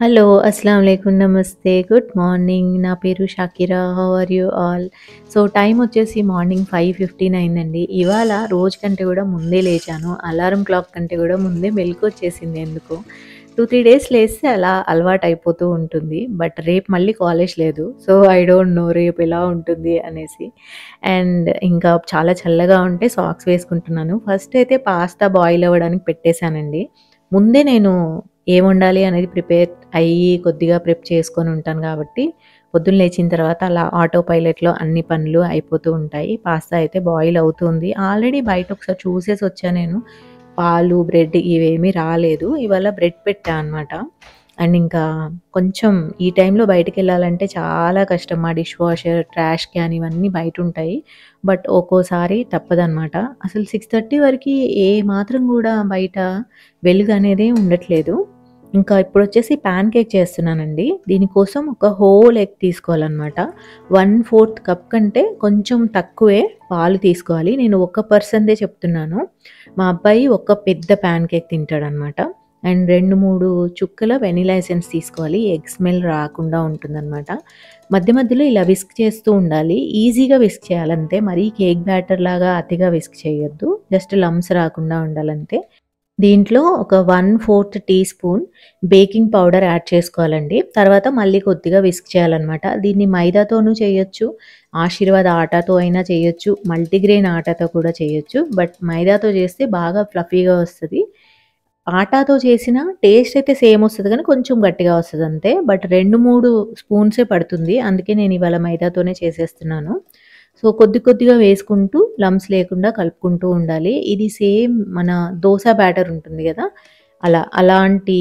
Hello! అస్సలాము అలైకుం. నమస్తే. Good morning. నా పేరు Shakira. How are you all? So, time వచ్చేసి మార్నింగ్ 5:15 అయిందండి. ఇవాళ రోజు కంటే గూడా ముందే లేచాను. అలారం క్లాక్ కంటే గూడా ముందే మెలుకువొచ్చేసింది ఎందుకో. 2, 3 డేస్ లేస్తే అలా అలవాటయిపోతూ ఉంటుంది. బట్ రేపు మళ్ళీ కాలేజ్ లేదు. సో, ఐ డోంట్ నో రేపు ఎలా ఉంటుంది అనేసి. అండ్ ఇంకా చాలా చల్లగా ఉంటే సాక్స్ వేసుకుంటున్నాను. ఫస్ట్ అయితే పాస్తా బాయిల్ అవ్వడానికి పెట్టేసానండి. ముందే నేను ఏమొండాలి అనేది ప్రిపేర్ అయ్యి కొద్దిగా ప్రెప్ చేసుకొని ఉంటాను గాబట్టి, పొద్దున్న లేచిన తర్వాత అలా ఆటో పైలట్‌లో అన్ని పనులు అయిపోతూ ఉంటాయి. పాస్తా అయితే బాయిల్ అవుతుంది. ఆల్రెడీ బయట ఒకసారి చూసేసొచ్చా నేను. పాలు, బ్రెడ్ ఇవేమీ రాలేదు. ఇవాళ బ్రెడ్ పెట్టా అనమాట. అండ్ ఇంకా కొంచెం ఈ టైంలో బయటికెళ్ళాలంటే చాలా కష్టం. మా డిష్ వాషర్, ట్రాష్ క్యాన్ ఇవన్నీ బయటుంటాయి. బట్ ఒక్కోసారి తప్పదనమాట. అసలు 6:30 వరకి ఏ మాత్రం గూడా బయట వెలుగనేదే ఉండట్లేదు. ఇంకా ఇప్పుడొచ్చేసి పాన్ కేక్ చేస్తున్నానండి. దీనికోసం ఒక హోల్ ఎగ్ తీసుకోవాలనమాట. 1/4 కప్ కంటే కొంచెం తక్కువే పాలు తీసుకోవాలి. నేను ఒక పర్సన్‌దే చెప్తున్నాను. మా అబ్బాయి ఒక పెద్ద పాన్ కేక్ తింటాడనమాట. అండ్ 2, 3 చుక్కల వెనిలా ఎసెన్స్ తీసుకోవాలి. ఎగ్ స్మెల్ రాకుండా ఉంటుందనమాట. మధ్య మధ్యలో ఇలా విస్క్ చేస్తూ ఉండాలి. ఈజీగా విస్క్ చేయాలంతే. మరీ కేక్ బ్యాటర్ లాగా అతిగా విస్క్ చేయొద్దు. జస్ట్ లంప్స్ రాకుండా ఉండాలంతే. దీంట్లో ఒక 1/4 tea spoon baking powder add చేసుకోవాలండి. తర్వాత మళ్ళీ కొద్దిగా విస్క్ చేయాలనమాట. దీన్ని మైదాతోనూ చేయొచ్చు, ఆశీర్వాద్ ఆటాతో అయినా చేయొచ్చు, మల్టీగ్రెయిన్ ఆటాతో కూడా చేయొచ్చు. బట్ మైదాతో చేస్తే బాగా ఫ్లఫీగా వస్తది. ఆటాతో చేసిన టేస్ట్ అయితే సేమ్ వస్తది గానీ కొంచెం గట్టిగా వస్తదంతే. బట్ 2, 3 స్పూన్సే పడుతుంది. అందుకే నేను ఇవాళ మైదాతోనే చేసేస్తున్నాను. సో, కొద్ది కొద్దిగా వేసుకుంటూ లంప్స్ లేకుండా కలుపుకుంటూ ఉండాలి. ఇది సేమ్ మన దోస బ్యాటర్ ఉంటుంది గదా! అలాంటి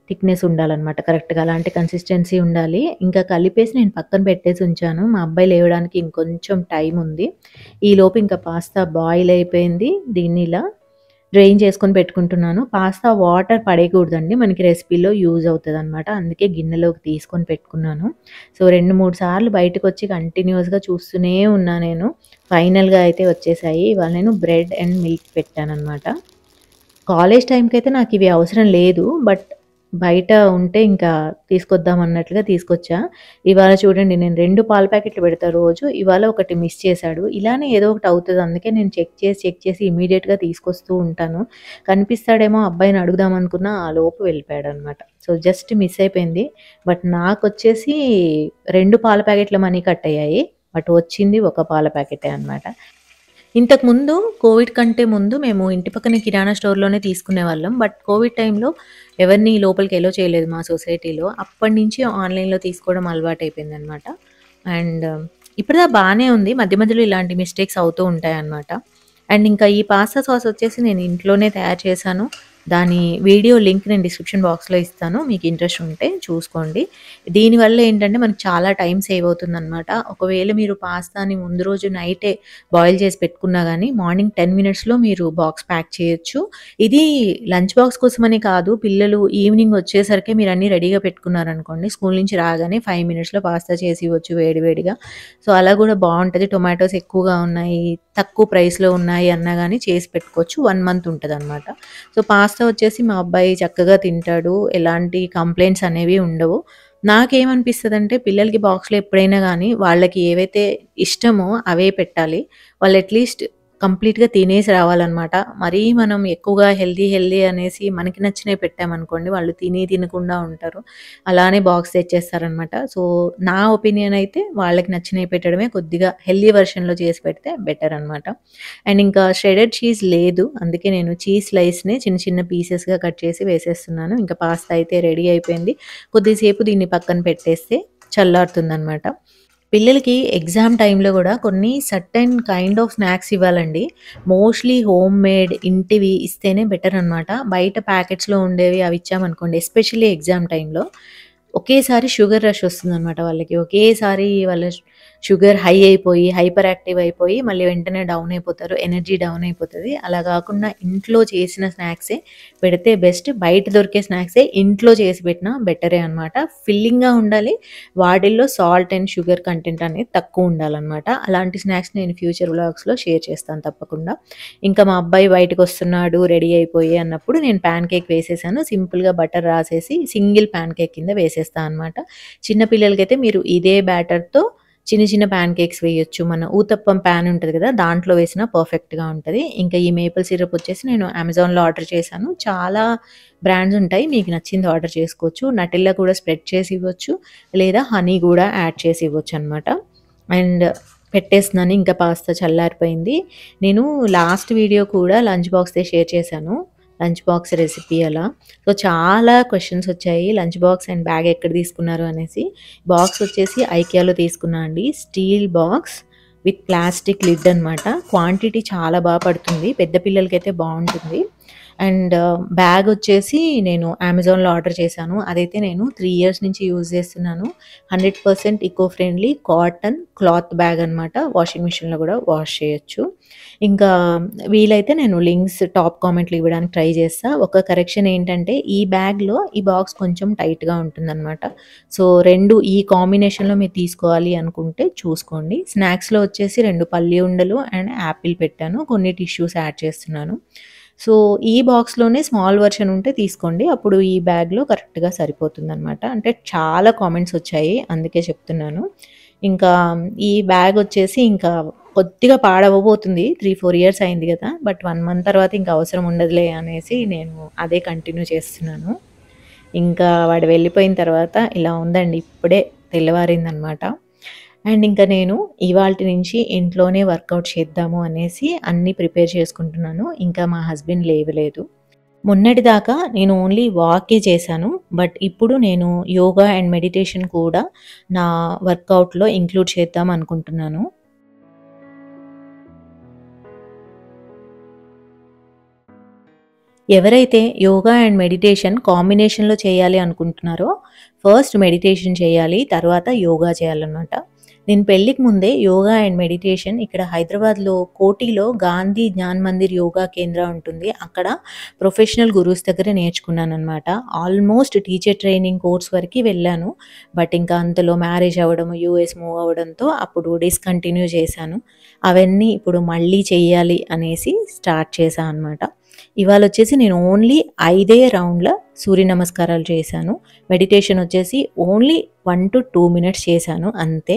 థిక్‌నెస్ ఉండాలనమాట కరెక్ట్‌గా. అలాంటి కన్సిస్టెన్సీ ఉండాలి. ఇంకా కలిపేసి నేను పక్కన పెట్టేసి ఉంచాను. మా అబ్బాయి లేవడానికి ఇంకొంచెం టైం ఉంది. ఈలోపు ఇంకా పాస్తా బాయిల్ అయిపోయింది. దీన్ని ఇలా డ్రైన్ చేసుకొని పెట్టుకుంటున్నాను. పాస్తా వాటర్ పడేయకూడదండి. మనకి రెసిపీలో యూజ్ అవుతదనమాట. అందుకే గిన్నెలోకి తీసుకొని పెట్టుకున్నాను. సో, 2, 3 సార్లు బయటకొచ్చి కంటిన్యూయస్‌గా చూస్తూనే ఉన్నా నేను. ఫైనల్‌గా అయితే వచ్చేసాయి. ఇవాళ నేను బ్రెడ్ అండ్ మిల్క్ పెట్టాననమాట. కాలేజ్ టైమ్‌కైతే నాకివి అవసరం లేదు. బట్ బయట ఉంటే ఇంకా తీసుకొద్దాం అన్నట్లుగా తీసుకొచ్చా. ఇవాళ చూడండి నేను 2 పాల ప్యాకెట్లు పెడతా రోజు. ఇవాళ ఒకటి మిస్ చేశాడు. ఇలానే ఏదో ఒకటి అవుతది. అందుకే నేను చెక్ చేసి ఇమ్మీడియేట్‌గా తీసుకొస్తూ ఉంటాను. కనిపిస్తాడేమో అబ్బాయిని అడుగుదాం అనుకున్నా, ఆ లోపు వెళ్ళిపోయాడనమాట. సో, జస్ట్ మిస్ అయిపోయింది. బట్ నాకొచ్చేసి 2 పాల ప్యాకెట్ల మనీ కట్ అయ్యాయి. బట్ వచ్చింది ఒక పాల ప్యాకెటే అనమాట. ఇంతకుముందు కోవిడ్ కంటే ముందు మేము ఇంటి పక్కన కిరాణా స్టోర్‌లోనే తీసుకునేవాళ్ళం. బట్ కోవిడ్ టైంలో ఎవరిని లోపలికి ఎలో చేయలేదు మా సొసైటీలో. అప్పటినుంచి ఆన్‌లైన్‌లో తీసుకోవడం అలవాటయిపోయిందనమాట. అండ్ ఇప్పటిదాకా బానే ఉంది. మధ్య మధ్యలో ఇలాంటి మిస్టేక్స్ అవుతూ ఉంటాయన్నమాట. అండ్ ఇంకా ఈ పాస్తా సాస్ వచ్చేసి నేను ఇంట్లోనే తయారు చేశాను. దాని వీడియో లింక్ నేను డిస్క్రిప్షన్ బాక్స్‌లో ఇస్తాను. మీకు ఇంట్రెస్ట్ ఉంటే చూసుకోండి. దీనివల్ల ఏంటంటే మనకు చాలా టైం సేవ్ అవుతుందనమాట. ఒకవేళ మీరు పాస్తాని ముందు రోజు నైటే బాయిల్ చేసి పెట్టుకున్నా గానీ, మార్నింగ్ 10 మినిట్స్‌లో మీరు బాక్స్ ప్యాక్ చేయొచ్చు. ఇది లంచ్ బాక్స్ కోసమని కాదు. పిల్లలు ఈవినింగ్ వచ్చేసరికే మీరన్నీ రెడీగా పెట్టుకున్నారనుకోండి, స్కూల్ నుంచి రాగానే 5 మినిట్స్‌లో పాస్తా చేసి ఇవ్వచ్చు వేడి వేడిగా. సో, అలా గూడా బావుంటది. టొమాటోస్ ఎక్కువగా ఉన్నాయి, తక్కువ ప్రైస్‌లో ఉన్నాయి అన్నా గానీ చేసి పెట్టుకోవచ్చు. 1 మంత్ ఉంటదనమాట. సో, పాస్తా వచ్చేసి మా అబ్బాయి చక్కగా తింటాడు. ఎలాంటి కంప్లెయింట్స్ అనేవి ఉండవు. నాకేమనిపిస్తదంటే పిల్లలకి బాక్స్‌లో ఎప్పుడైనా గానీ, వాళ్ళకి ఏవైతే ఇష్టమో అవే పెట్టాలి. వాళ్ళు అట్‌లీస్ట్ కంప్లీట్‌గా తినేసి రావాలనమాట. మరీ మనం ఎక్కువగా హెల్తీ అనేసి మనకి నచ్చినవి పెట్టామనుకోండి, వాళ్ళు తినకుండా ఉంటారు. అలానే బాక్స్ తెచ్చేస్తారనమాట. సో, నా ఒపీనియన్ అయితే వాళ్ళకి నచ్చినవి పెట్టడమే కొద్దిగా హెల్తీ వెర్షన్‌లో చేసి పెడితే బెటర్ అనమాట. అండ్ ఇంకా షెడెడ్ చీజ్ లేదు. అందుకే నేను చీజ్ స్లైస్‌ని చిన్న చిన్న పీసెస్‌గా కట్ చేసి వేసేస్తున్నాను. ఇంకా పాస్తా అయితే రెడీ అయిపోయింది. కొద్దిసేపు దీన్ని పక్కన పెట్టేస్తే చల్లారుతుందనమాట. పిల్లలకి ఎగ్జామ్ టైమ్‌లో గూడా కొన్ని సర్టెన్ కైండ్ ఆఫ్ స్నాక్స్ ఇవ్వాలండి. మోస్ట్‌లీ హోమ్ మేడ్ ఇంటివి ఇస్తేనే బెటర్ అనమాట. బయట ప్యాకెట్స్‌లో ఉండేవి అవి ఇచ్చామనుకోండి ఎస్పెషల్లీ ఎగ్జామ్ టైమ్‌లో ఒకేసారి షుగర్ రష్ వస్తుందనమాట వాళ్ళకి. ఒకేసారి వాళ్ళ షుగర్ హై అయిపోయి, హైపర్ యాక్టివ్ అయిపోయి మళ్ళీ వెంటనే డౌన్ అయిపోతారు. ఎనర్జీ డౌన్ అయిపోతది. అలా గాకుండా ఇంట్లో చేసిన స్నాక్సే పెడితే బెస్ట్. బయట దొరికే స్నాక్సే ఇంట్లో చేసి పెట్టినా బెటరే అనమాట. ఫిల్లింగ్‌గా ఉండాలి. వాటిల్లో సాల్ట్ అండ్ షుగర్ కంటెంట్ అనేది తక్కువ ఉండాలనమాట. అలాంటి స్నాక్స్ నేను ఫ్యూచర్ వ్లాగ్స్‌లో షేర్ చేస్తాను తప్పకుండా. ఇంకా మా అబ్బాయి బయటకొస్తున్నాడు రెడీ అయిపోయి అన్నప్పుడు నేను పాన్ కేక్ వేసేసాను. సింపుల్‌గా బటర్ రాసేసి సింగిల్ పాన్ కేక్ కింద వేసేస్తా అనమాట. చిన్న పిల్లలకైతే మీరు ఇదే బ్యాటర్‌తో చిన్న చిన్న పాన్ కేక్స్ వేయొచ్చు. మన ఊతప్పం పాన్ ఉంటది కదా! దాంట్లో వేసినా పర్ఫెక్ట్‌గా ఉంటది. ఇంకా ఈ మేపుల్ సిరప్ వచ్చేసి నేను అమెజాన్‌లో ఆర్డర్ చేశాను. చాలా బ్రాండ్స్ ఉంటాయి. మీకు నచ్చింది ఆర్డర్ చేసుకోవచ్చు. నటెల్లా కూడా స్ప్రెడ్ చేసి ఇవ్వచ్చు. లేదా హనీ గూడా యాడ్ చేసి ఇవ్వొచ్చనమాట. అండ్ పెట్టేస్తున్నాను. ఇంకా కాస్త చల్లారిపోయింది. నేను లాస్ట్ వీడియో కూడా లంచ్ బాక్స్‌దే షేర్ చేశాను. లంచ్ బాక్స్ రెసిపీ అలా. సో, చాలా క్వెషన్స్ వచ్చాయి. లంచ్ బాక్స్ అండ్ బ్యాగ్ ఎక్కడ తీసుకున్నారు అనేసి. బాక్స్ వచ్చేసి ఐకియాలో తీసుకున్నా అండి. Steel box with plastic lid అనమాట. క్వాంటిటీ చాలా పడుతుంది. పెద్ద పిల్లలకైతే బావుంటుంది. అండ్ బ్యాగ్ వచ్చేసి నేను అమెజాన్‌లో ఆర్డర్ చేశాను. అదైతే నేను 3 ఇయర్స్ నుంచి యూజ్ చేస్తున్నాను. 100% ఇకో ఫ్రెండ్లీ కాటన్ క్లాత్ బ్యాగ్ అనమాట. వాషింగ్ మిషన్‌లో కూడా వాష్ చేయొచ్చు. ఇంకా వీలైతే నేను లింక్స్ టాప్ కామెంట్‌లో ఇవ్వడానికి ట్రై చేస్తా. ఒక కరెక్షన్ ఏంటంటే ఈ బ్యాగ్‌లో ఈ బాక్స్ కొంచెం టైట్‌గా ఉంటుందనమాట. సో, 2 ఈ కాంబినేషన్‌లో మీరు తీసుకోవాలి అనుకుంటే చూసుకోండి. స్నాక్స్‌లో వచ్చేసి 2 పల్లి ఉండలు అండ్ యాపిల్ పెట్టాను. కొన్ని టిష్యూస్ యాడ్ చేస్తున్నాను. సో, ఈ బాక్స్‌లోనే స్మాల్ వెర్షన్ ఉంటే తీసుకోండి. అప్పుడు ఈ బ్యాగ్‌లో కరెక్ట్‌గా సరిపోతుందనమాట. అంటే చాలా కామెంట్స్ వచ్చాయి. అందుకే చెప్తున్నాను. ఇంకా ఈ బ్యాగ్ వచ్చేసి ఇంకా కొద్దిగా పాడవ్వబోతుంది. 3, 4 ఇయర్స్ అయింది గదా! బట్ 1 మంత్ తర్వాత ఇంక అవసరం ఉండదులే అనేసి నేను అదే కంటిన్యూ చేస్తున్నాను. ఇంకా వాడు వెళ్ళిపోయిన తర్వాత ఇలా ఉందండి. ఇప్పుడే తెల్లవారిందనమాట. అండ్ ఇంకా నేను ఇవాల్టి నుంచి ఇంట్లోనే వర్కౌట్ చేద్దాము అనేసి అన్నీ ప్రిపేర్ చేసుకుంటున్నాను. ఇంకా మా హస్బెండ్ లేవలేదు. మొన్నటిదాకా నేను ఓన్లీ వాకే చేశాను. బట్ ఇప్పుడు నేను యోగా అండ్ మెడిటేషన్ కూడా నా వర్కౌట్‌లో ఇంక్లూడ్ చేద్దాం అనుకుంటున్నాను. ఎవరైతే యోగా అండ్ మెడిటేషన్ కాంబినేషన్‌లో చేయాలి అనుకుంటున్నారో, ఫస్ట్ మెడిటేషన్ చేయాలి. తర్వాత యోగా చేయాలనమాట. నేను పెళ్ళికి ముందే యోగా అండ్ మెడిటేషన్ ఇక్కడ హైదరాబాద్‌లో కోటిలో గాంధీ జ్ఞాన్ మందిర్ యోగా కేంద్ర ఉంటుంది. అక్కడ ప్రొఫెషనల్ గురూస్ దగ్గర నేర్చుకున్నాననమాట. ఆల్మోస్ట్ టీచర్ ట్రైనింగ్ కోర్స్ వరకి వెళ్ళాను. బట్ ఇంకా అంతలో మ్యారేజ్ అవ్వడం, యూఎస్ మూవ్ అవ్వడంతో అప్పుడు డిస్కంటిన్యూ చేశాను. అవన్నీ ఇప్పుడు మళ్ళీ చెయ్యాలి అనేసి స్టార్ట్ చేశా అనమాట. ఇవాళొచ్చేసి నేను ఓన్లీ 5 రౌండ్ల సూర్య నమస్కారాలు చేశాను. మెడిటేషన్ వచ్చేసి ఓన్లీ 1-2 మినిట్స్ చేశాను అంతే.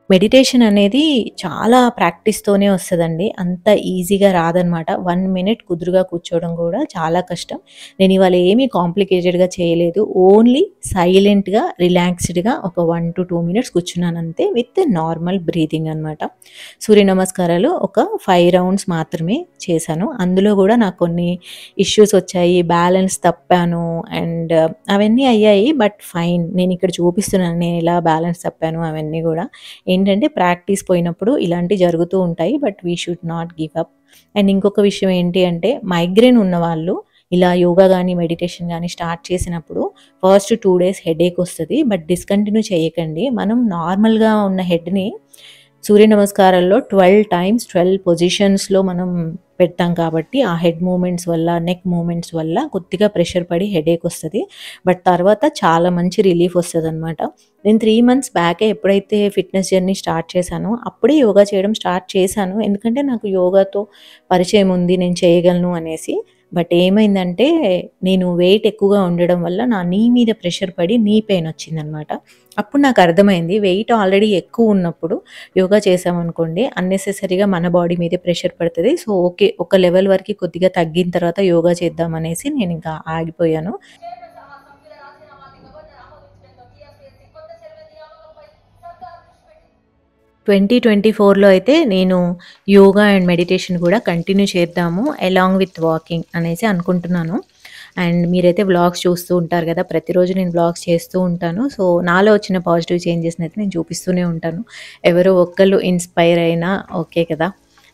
మెడిటేషన్ అనేది చాలా ప్రాక్టీస్‌తోనే వస్తదండి. అంత ఈజీగా రాదనమాట. 1 మినిట్ కుదురుగా కూర్చోవడం కూడా చాలా కష్టం. నేను ఇవాళ ఏమీ కాంప్లికేటెడ్‌గా చేయలేదు. ఓన్లీ సైలెంట్‌గా, రిలాక్స్డ్‌గా ఒక 1-2 మినిట్స్ కూర్చున్నానంతే విత్ నార్మల్ బ్రీతింగ్ అనమాట. సూర్య నమస్కారాలు ఒక 5 రౌండ్స్ మాత్రమే చేశాను. అందులో కూడా నాకు కొన్ని ఇష్యూస్ వచ్చాయి. బ్యాలెన్స్ తప్పాను అండ్ అవన్నీ అయ్యాయి. But fine. నేనిక్కడ చూపిస్తున్నాను నేనెలా బ్యాలెన్స్ తప్పాను అవన్నీ గూడా. ఏంటంటే ప్రాక్టీస్ పోయినప్పుడు ఇలాంటివి జరుగుతూ ఉంటాయి. But we should not give up. And ఇంకొక విషయం ఏంటి అంటే మైగ్రేన్ ఉన్నవాళ్ళు ఇలా యోగా గానీ, మెడిటేషన్ గానీ స్టార్ట్ చేసినప్పుడు ఫస్ట్ 2 డేస్ హెడేక్ వస్తది. బట్ డిస్కంటిన్యూ చేయకండి. మనం నార్మల్‌గా ఉన్న హెడ్‌ని సూర్య నమస్కారాల్లో 12 టైమ్స్ 12 పొజిషన్స్‌లో మనం పెడతాం కాబట్టి ఆ హెడ్ మూవ్‌మెంట్స్ వల్ల, నెక్ మూవ్‌మెంట్స్ వల్ల కొద్దిగా ప్రెషర్ పడి హెడేక్ వస్తది. బట్ తర్వాత చాలా మంచి రిలీఫ్ వస్తదనమాట. నేను 3 మంత్స్ బ్యాకే ఎప్పుడైతే ఫిట్‌నెస్ జర్నీ స్టార్ట్ చేశానో అప్పుడే యోగా చేయడం స్టార్ట్ చేశాను. ఎందుకంటే నాకు యోగాతో పరిచయం ఉంది. నేను చేయగలను అనేసి. బట్ ఏమైందంటే నేను వెయిట్ ఎక్కువగా ఉండడం వల్ల నా నీ మీద ప్రెషర్ పడి నీ పెయిన్ వచ్చిందనమాట. అప్పుడు నాకు అర్థమైంది వెయిట్ ఆల్రెడీ ఎక్కువ ఉన్నప్పుడు యోగా చేశామనుకోండి అన్నెసెసరీగా మన బాడీ మీదే ప్రెషర్ పడతది. So, okay. ఒక లెవెల్ వరకి కొద్దిగా తగ్గిన తర్వాత యోగా చేద్దాం అనేసి నేనింకా ఆగిపోయాను. 2024లో అయితే నేను యోగా అండ్ మెడిటేషన్ కూడా కంటిన్యూ చేద్దాము అలాంగ్ విత్ వాకింగ్ అనేసి అనుకుంటున్నాను. అండ్ మీరైతే వ్లాగ్స్ చూస్తూ ఉంటారు కదా! ప్రతిరోజు నేను వ్లాగ్స్ చేస్తూ ఉంటాను. సో, నాలో వచ్చిన పాజిటివ్ చేంజెస్‌నైతే నేను చూపిస్తూనే ఉంటాను. ఎవరో ఒక్కళ్ళు ఇన్‌స్పైర్ అయినా ఓకే కదా!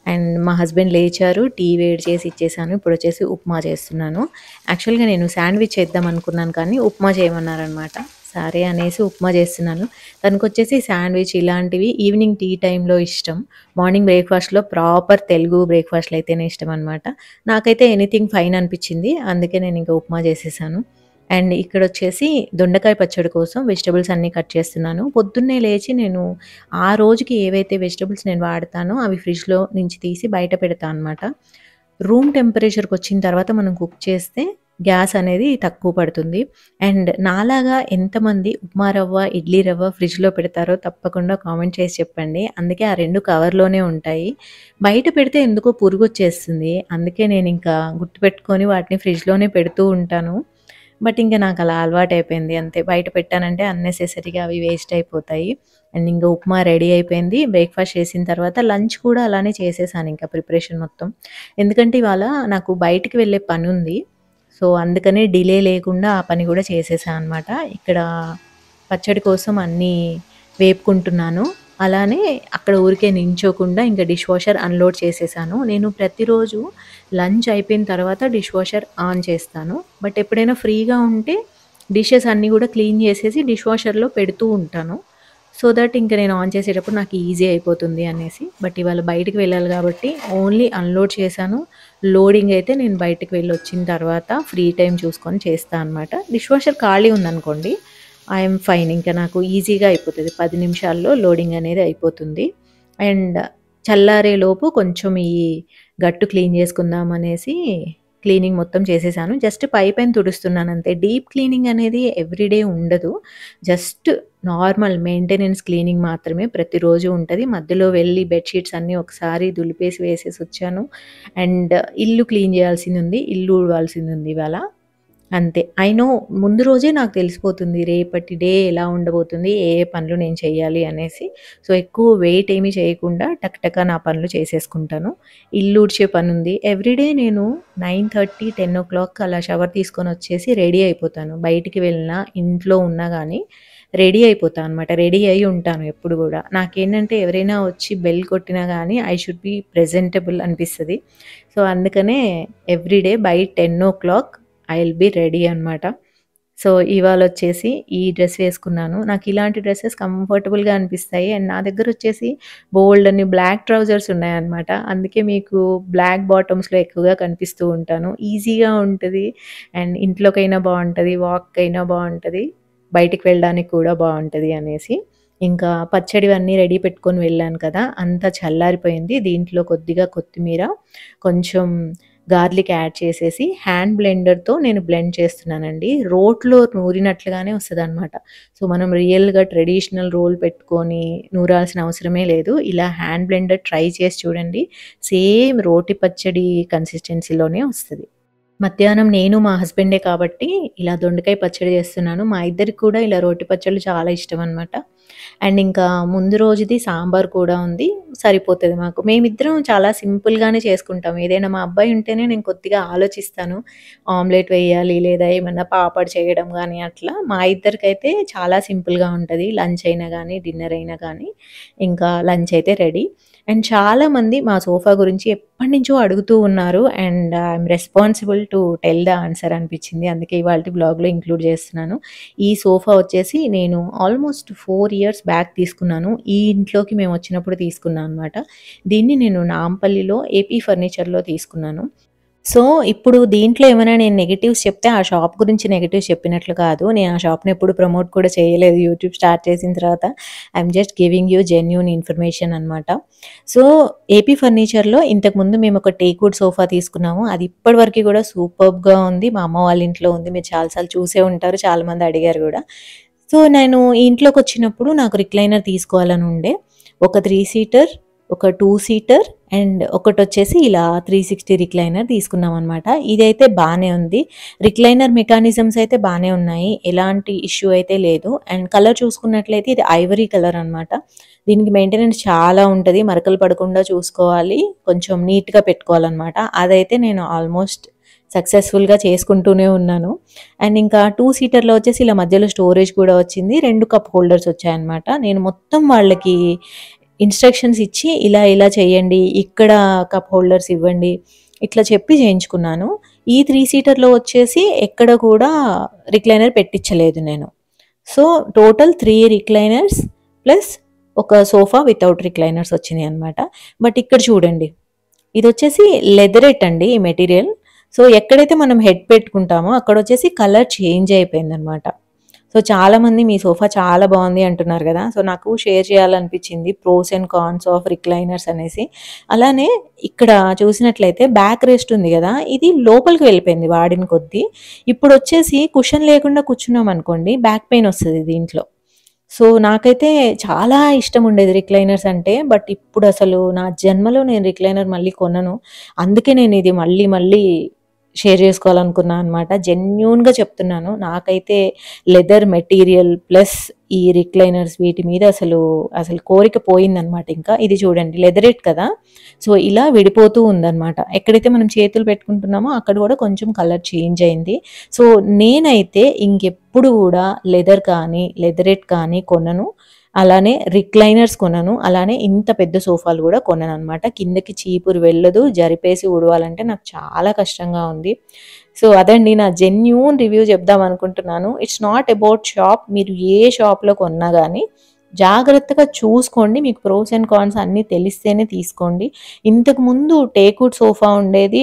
అండ్ మా హస్బెండ్ లేచారు. టీ వేడి చేసి ఇచ్చేసాను. ఇప్పుడొచ్చేసి ఉప్మా చేస్తున్నాను. యాక్చువల్‌గా నేను శాండ్‌విచ్ చేద్దాం అనుకున్నాను కానీ ఉప్మా చేయమన్నారనమాట. సరే అనేసి ఉప్మా చేస్తున్నాను. తనకొచ్చేసి శాండ్‌విచ్ ఇలాంటివి ఈవినింగ్ టీ టైమ్‌లో ఇష్టం. మార్నింగ్ బ్రేక్‌ఫాస్ట్‌లో ప్రాపర్ తెలుగు బ్రేక్‌ఫాస్ట్‌లు అయితేనే ఇష్టమనమాట. నాకైతే ఎనీథింగ్ ఫైన్ అనిపిచ్చింది. అందుకే నేనింక ఉప్మా చేసేసాను. అండ్ ఇక్కడొచ్చేసి దొండకాయ పచ్చడి కోసం వెజిటబుల్స్ అన్నీ కట్ చేస్తున్నాను. పొద్దున్నే లేచి నేను ఆ రోజుకి ఏవైతే వెజిటబుల్స్ నేను వాడతానో అవి ఫ్రిడ్జ్‌లో నుంచి తీసి బయట పెడతా అనమాట. రూమ్ టెంపరేచర్‌కొచ్చిన తర్వాత మనం కుక్ చేస్తే గ్యాస్ అనేది తక్కువ పడుతుంది. అండ్ నాలాగా ఎంతమంది ఉప్మా రవ్వ, ఇడ్లీ రవ్వ ఫ్రిడ్జ్‌లో పెడతారో తప్పకుండా కామెంట్ చేసి చెప్పండి. అందుకే ఆ 2 కవర్‌లోనే ఉంటాయి. బయట పెడితే ఎందుకో పురుగొచ్చేస్తుంది. అందుకే నేనింకా గుర్తుపెట్టుకొని వాటిని ఫ్రిడ్జ్‌లోనే పెడుతూ ఉంటాను. బట్ ఇంక నాకలా అలవాటయిపోయింది అంతే. బయట పెట్టానంటే అన్నెసెసరీగా అవి వేస్ట్ అయిపోతాయి. అండ్ ఇంక ఉప్మా రెడీ అయిపోయింది. బ్రేక్‌ఫాస్ట్ చేసిన తర్వాత లంచ్ కూడా అలానే చేసేసానింక ప్రిపరేషన్ మొత్తం. ఎందుకంటే ఇవాళ నాకు బయటికి వెళ్ళే పనుంది. సో, అందుకనే డిలే లేకుండా ఆ పని గూడా చేసేసా అనమాట. ఇక్కడ పచ్చడి కోసం అన్నీ వేపుకుంటున్నాను. అలానే అక్కడ ఊరికే నించోకుండా ఇంక డిష్ వాషర్ అన్‌లోడ్ చేసేసాను. నేను ప్రతిరోజు లంచ్ అయిపోయిన తర్వాత డిష్ వాషర్ ఆన్ చేస్తాను. బట్ ఎప్పుడైనా ఫ్రీగా ఉంటే డిషెస్ అన్నీ గూడా క్లీన్ చేసేసి డిష్ వాషర్‌లో పెడుతూ ఉంటాను. సో దట్ ఇంక నేను ఆన్ చేసేటప్పుడు నాకు ఈజీ అయిపోతుంది అనేసి. బట్ ఇవాళ బయటికి వెళ్ళాలి గాబట్టి ఓన్లీ అన్‌లోడ్ చేశాను. లోడింగ్ అయితే నేను బయటికి వెళ్ళొచ్చిన తర్వాత ఫ్రీ టైమ్ చూసుకొని చేస్తా అనమాట. డిష్ వాషర్ ఖాళీ ఉందనుకోండి ఐఎమ్ ఫైన్. ఇంక నాకు ఈజీగా అయిపోతది. 10 నిమిషాల్లో లోడింగ్ అనేది అయిపోతుంది. అండ్ చల్లారేలోపు కొంచెం ఈ గట్టు క్లీన్ చేసుకుందాం అనేసి క్లీనింగ్ మొత్తం చేసేసాను. జస్ట్ పైన తుడుస్తున్నానంతే. డీప్ క్లీనింగ్ అనేది ఎవ్రీడే ఉండదు. జస్ట్ నార్మల్ మెయింటెనెన్స్ క్లీనింగ్ మాత్రమే ప్రతిరోజు ఉంటది. మధ్యలో వెళ్ళి బెడ్‌షీట్స్ అన్నీ ఒకసారి దులిపేసి వేసేసొచ్చాను. అండ్ ఇల్లు క్లీన్ చేయాల్సిందుంది. ఇల్లు ఊడవాల్సిందుంది ఇవాళ. అంతే. ఐ నో ముందు రోజే నాకు తెలిసిపోతుంది. రేపటి డే ఎలా ఉండబోతుంది, ఏ ఏ పనులు నేను చేయాలి అనేసి. సో, ఎక్కువ వెయిట్ ఏమి చేయకుండా టక్ టక నా పనులు చేసేసుకుంటాను. ఇల్లు ఊడ్చే పనుంది. ఎవ్రీడే నేను 9:30, 10:00 అలా షవర్ తీసుకొనొచ్చేసి రెడీ అయిపోతాను. బయటికి వెళ్ళినా, ఇంట్లో ఉన్నా గానీ రెడీ అయిపోతా అనమాట. రెడీ అయ్యి ఉంటాను ఎప్పుడు గూడా. నాకేంటంటే ఎవరైనా వచ్చి బెల్ కొట్టినా గానీ ఐ షుడ్ బి ప్రెజెంటబుల్ అనిపిస్తది. సో, అందుకనే everyday by 10:00 I will be ready అనమాట. సో, ఇవాళొచ్చేసి ఈ డ్రెస్ వేసుకున్నాను. నాకిలాంటి డ్రెసెస్ కంఫర్టబుల్‌గా అనిపిస్తాయి. అండ్ నా దగ్గరొచ్చేసి బోలెడన్ని బ్లాక్ ట్రౌజర్స్ ఉన్నాయన్నమాట. అందుకే మీకు బ్లాక్ బాటమ్స్‌లో ఎక్కువగా కనిపిస్తూ ఉంటాను. ఈజీగా ఉంటది. అండ్ ఇంట్లోకైనా బావుంటది, వాక్కయినా బావుంటది, బయటికి వెళ్ళడానికి కూడా బావుంటది అనేసి. ఇంకా పచ్చడివన్నీ రెడీ పెట్టుకొని వెళ్ళాను కదా! అంతా చల్లారిపోయింది. దీంట్లో కొద్దిగా కొత్తిమీర, కొంచెం గార్లిక్ యాడ్ చేసేసి హ్యాండ్ బ్లెండర్‌తో నేను బ్లెండ్ చేస్తున్నానండి. రోట్లో నూరినట్లుగానే వస్తదనమాట. సో, మనం రియల్‌గా ట్రెడిషనల్ రోల్ పెట్టుకొని నూరాల్సిన అవసరమే లేదు. ఇలా హ్యాండ్ బ్లెండర్ ట్రై చేసి చూడండి. సేమ్ రోటి పచ్చడి కన్సిస్టెన్సీలోనే వస్తది. మధ్యాహ్నం నేను, మా హస్బెండే కాబట్టి ఇలా దొండకాయ పచ్చడి చేస్తున్నాను. మా ఇద్దరికి కూడా ఇలా రోటి పచ్చళ్ళు చాలా ఇష్టమనమాట. అండ్ ఇంకా ముందు రోజుది సాంబార్ కూడా ఉంది. సరిపోతది మాకు. మేమిద్దరం చాలా సింపుల్‌గానే చేసుకుంటాం. ఏదైనా మా అబ్బాయి ఉంటేనే నేను కొద్దిగా ఆలోచిస్తాను. ఆమ్లెట్ వేయాలి లేదా ఏమన్నా పాపడ్ చేయడం గానీ అట్లా. మా ఇద్దరికైతే చాలా సింపుల్‌గా ఉంటది. లంచ్ అయినా గానీ, డిన్నర్ అయినా గానీ. ఇంకా లంచ్ అయితే రెడీ. అండ్ చాలామంది మా సోఫా గురించి ఎప్పటినుంచో అడుగుతూ ఉన్నారు. And I'm responsible to tell the answer అనిపించింది. అందుకే ఇవాల్టి వ్లాగ్‌లో ఇంక్లూడ్ చేస్తున్నాను. ఈ సోఫా వచ్చేసి నేను ఆల్మోస్ట్ 4 ఇయర్స్ బ్యాక్ తీసుకున్నాను. ఈ ఇంట్లోకి మేమొచ్చినప్పుడు తీసుకున్నా అనమాట. దీన్ని నేను నాంపల్లిలో ఏపీ ఫర్నిచర్‌లో తీసుకున్నాను. సో, ఇప్పుడు దీంట్లో ఏమైనా నేను నెగెటివ్స్ చెప్తే ఆ షాప్ గురించి నెగెటివ్స్ చెప్పినట్లు కాదు. నేను ఆ షాప్‌ని ఎప్పుడు ప్రమోట్ కూడా చేయలేదు యూట్యూబ్ స్టార్ట్ చేసిన తర్వాత. I'm just giving you genuine information అనమాట. సో, ఏపీ ఫర్నిచర్‌లో ఇంతకుముందు మేమొక టేక్‌వుడ్ సోఫా తీసుకున్నాము. అది ఇప్పటి వరకి కూడా సూపర్బ్‌గా ఉంది. మా అమ్మ వాళ్ళ ఇంట్లో ఉంది. మీరు చాలా సార్లు చూసే ఉంటారు. చాలామంది అడిగారు గూడా. సో, నేను ఈ ఇంట్లోకొచ్చినప్పుడు నాకు రిక్లైనర్ తీసుకోవాలని ఉండే. ఒక 3 సీటర్, ఒక 2 సీటర్ అండ్ ఒకటొచ్చేసి ఇలా 360 రిక్లైనర్ తీసుకున్నామనమాట. ఇదైతే బానే ఉంది. రిక్లైనర్ మెకానిజమ్స్ అయితే బానే ఉన్నాయి. ఎలాంటి ఇష్యూ అయితే లేదు. అండ్ కలర్ చూసుకున్నట్లయితే ఇది ఐవరీ కలర్ అనమాట. దీనికి మెయింటెనెన్స్ చాలా ఉంటది. మరకలు పడకుండా చూసుకోవాలి. కొంచెం నీట్‌గా పెట్టుకోవాలనమాట. అదైతే నేను ఆల్మోస్ట్ సక్సెస్‌ఫుల్‌గా చేసుకుంటూనే ఉన్నాను. అండ్ ఇంకా 2 సీటర్‌లో వచ్చేసి ఇలా మధ్యలో స్టోరేజ్ కూడా వచ్చింది. 2 కప్ హోల్డర్స్ వచ్చాయన్నమాట. నేను మొత్తం వాళ్ళకి ఇన్‌స్ట్రక్షన్స్ ఇచ్చి ఇలా ఇలా చేయండి, ఇక్కడ కప్ హోల్డర్స్ ఇవ్వండి, ఇట్లా చెప్పి చేయించుకున్నాను. ఈ 3 సీటర్‌లో వచ్చేసి ఎక్కడ కూడా రిక్లైనర్ పెట్టిచ్చలేదు నేను. సో టోటల్ 3 రిక్లైనర్స్ ప్లస్ ఒక సోఫా వితౌట్ రిక్లైనర్స్ వచ్చినాయి అనమాట. బట్ ఇక్కడ చూడండి, ఇది వచ్చేసి లెదరేట్ అండి ఈ మెటీరియల్. సో ఎక్కడైతే మనం హెడ్ పెట్టుకుంటామో అక్కడ వచ్చేసి కలర్ చేంజ్ అయిపోయిందనమాట. సో చాలామంది మీ సోఫా చాలా బాగుంది అంటున్నారు కదా. సో నాకు షేర్ చేయాలనిపించింది pros and cons of recliners అనేసి. అలానే ఇక్కడ చూసినట్లయితే బ్యాక్ రెస్ట్ ఉంది కదా, ఇది లోపలికి వెళ్ళిపోయింది వాడిన కొద్దీ. ఇప్పుడు వచ్చేసి కుషన్ లేకుండా కూర్చున్నాం అనుకోండి, బ్యాక్ పెయిన్ వస్తుంది దీంట్లో. సో నాకైతే చాలా ఇష్టం ఉండేది రిక్లైనర్స్ అంటే. బట్ ఇప్పుడు అసలు నా జన్మలో నేను రిక్లైనర్ మళ్ళీ కొనను. అందుకే నేను ఇది మళ్ళీ మళ్ళీ షేర్ చేసుకోవాలనుకున్నా అనమాట. జెన్యూన్‌గా చెప్తున్నాను. నాకైతే లెదర్ మెటీరియల్ ప్లస్ ఈ రిక్లైనర్స్ వీటి మీద అసలు కోరిక పోయిందనమాట ఇంకా. ఇది చూడండి లెదరేట్ కదా! సో ఇలా విడిపోతూ ఉందనమాట. ఎక్కడైతే మనం చేతులు పెట్టుకుంటున్నామో అక్కడ కూడా కొంచెం కలర్ చేంజ్ అయింది. సో నేనైతే ఇంకెప్పుడు కూడా లెదర్ కానీ, లెదరేట్ కానీ కొనను. అలానే రిక్లైనర్స్ కొనను. అలానే ఇంత పెద్ద సోఫాలు కూడా కొనననమాట. కిందకి చీపురు వెళ్ళదు. జరిపేసి ఊడవాలంటే నాకు చాలా కష్టంగా ఉంది. సో అదండి నా జెన్యూన్ రివ్యూ చెప్దాం అనుకుంటున్నాను. It's not about shop. మీరు ఏ షాప్‌లో కొన్నా గానీ జాగ్రత్తగా చూసుకోండి. మీకు ప్రోస్ అండ్ కాన్స్ అన్నీ తెలిస్తేనే తీసుకోండి. ఇంతకుముందు టేక్‌వుడ్ సోఫా ఉండేది.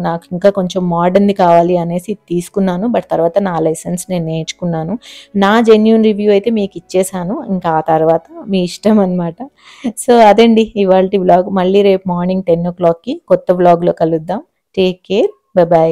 నాకు ఇంకా కొంచెం మోడర్న్‌ది కావాలి అనేసి ఇది తీసుకున్నాను. బట్ తర్వాత నా లెసన్స్ నేను నేర్చుకున్నాను. నా జెన్యూన్ రివ్యూ అయితే మీకు ఇచ్చేసాను. ఇంకా ఆ తర్వాత మీ ఇష్టం అనమాట. సో అదండి ఇవాల్టి వ్లాగ్. మళ్ళీ రేపు మార్నింగ్ 10:00కి కొత్త వ్లాగ్‌లో కలుద్దాం. Take care. బై.